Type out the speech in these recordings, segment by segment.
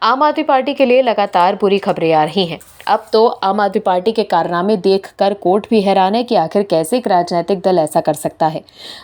आम आदमी पार्टी के लिए लगातार बुरी खबरें आ रही हैं। अब तो आम आदमी पार्टी के कारनामे देखकर कोर्ट भी हैरान है कि आखिर कैसे एक राजनीतिक दल ऐसा कर सकता है।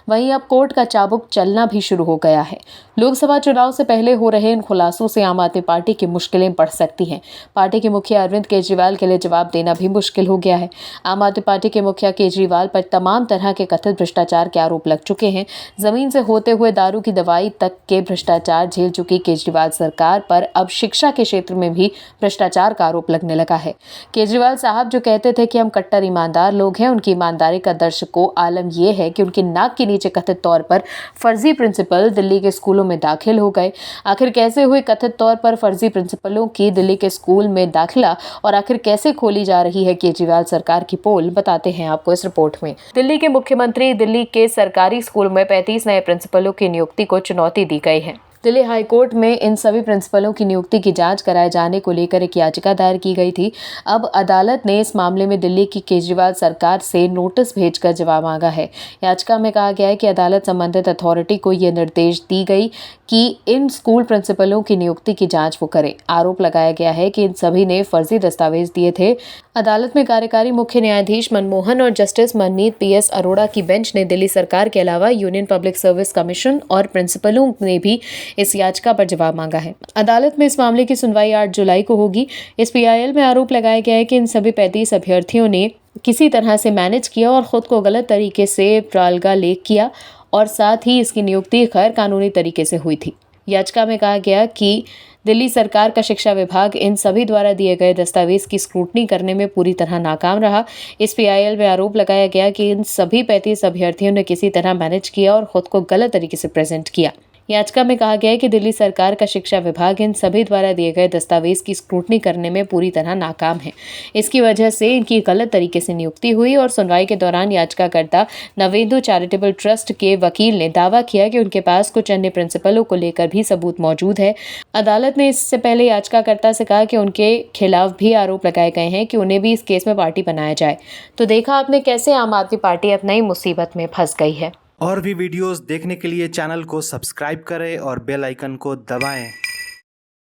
वहीं अब कोर्ट का चाबुक चलना भी शुरू हो गया है। लोकसभा चुनाव से पहले हो रहे इन खुलासों से आम आदमी पार्टी की मुश्किलें बढ़ सकती हैं। पार्टी के मुखिया अरविंद केजरीवाल के लिए जवाब देना भी मुश्किल हो गया है। आम आदमी पार्टी के मुखिया केजरीवाल पर तमाम तरह के कथित भ्रष्टाचार के आरोप लग चुके हैं। जमीन से होते हुए दारू की दवाई तक के भ्रष्टाचार झेल चुकी केजरीवाल सरकार पर अब शिक्षा के क्षेत्र में भी भ्रष्टाचार का आरोप लगने लगा है। केजरीवाल साहब जो कहते थे कि हम कट्टर ईमानदार लोग हैं, उनकी ईमानदारी का दर्शकों आलम यह है कि उनकी नाक के नीचे कथित तौर पर फर्जी प्रिंसिपल दिल्ली के स्कूलों में दाखिल हो गए। आखिर कैसे हुए कथित तौर पर फर्जी प्रिंसिपलों की दिल्ली के स्कूल में दाखिला और आखिर कैसे खोली जा रही है केजरीवाल सरकार की पोल, बताते हैं आपको इस रिपोर्ट में। दिल्ली के मुख्यमंत्री दिल्ली के सरकारी स्कूल में 35 नए प्रिंसिपलों की नियुक्ति को चुनौती दी गई है। दिल्ली हाईकोर्ट में इन सभी प्रिंसिपलों की नियुक्ति की जांच कराए जाने को लेकर एक याचिका दायर की गई थी। अब अदालत ने इस मामले में दिल्ली की केजरीवाल सरकार से नोटिस भेजकर जवाब मांगा है। याचिका में कहा गया है कि अदालत संबंधित अथॉरिटी को यह निर्देश दी गई कि इन स्कूल प्रिंसिपलों की नियुक्ति की जांच वो करे। आरोप लगाया गया है कि इन सभी ने फर्जी दस्तावेज दिए थे। अदालत में कार्यकारी मुख्य न्यायाधीश मनमोहन और जस्टिस मननीत PS अरोड़ा की बेंच ने दिल्ली सरकार के अलावा यूनियन पब्लिक सर्विस कमीशन और प्रिंसिपलों ने भी इस याचिका पर जवाब मांगा है। अदालत में इस मामले की सुनवाई 8 जुलाई को होगी। इस PIL में आरोप लगाया गया है कि इन सभी 35 अभ्यर्थियों ने किसी तरह से मैनेज किया और खुद को गलत तरीके से प्रालगा लेक किया और साथ ही इसकी नियुक्ति गैर कानूनी तरीके से हुई थी। याचिका में कहा गया कि दिल्ली सरकार का शिक्षा विभाग इन सभी द्वारा दिए गए दस्तावेज की स्क्रूटनी करने में पूरी तरह नाकाम रहा। इस PIL में आरोप लगाया गया कि इन सभी 35 अभ्यर्थियों ने किसी तरह मैनेज किया और खुद को गलत तरीके से प्रेजेंट किया। याचिका में कहा गया है कि दिल्ली सरकार का शिक्षा विभाग इन सभी द्वारा दिए गए दस्तावेज की स्क्रूटनी करने में पूरी तरह नाकाम है। इसकी वजह से इनकी गलत तरीके से नियुक्ति हुई और सुनवाई के दौरान याचिकाकर्ता नवेंदु चैरिटेबल ट्रस्ट के वकील ने दावा किया कि उनके पास कुछ अन्य प्रिंसिपलों को लेकर भी सबूत मौजूद है। अदालत ने इससे पहले याचिकाकर्ता से कहा कि उनके खिलाफ भी आरोप लगाए गए हैं कि उन्हें भी इस केस में पार्टी बनाया जाए। तो देखा आपने कैसे आम आदमी पार्टी अब नई मुसीबत में फंस गई है। और भी वीडियोस देखने के लिए चैनल को सब्सक्राइब करें और बेल आइकन को दबाएं।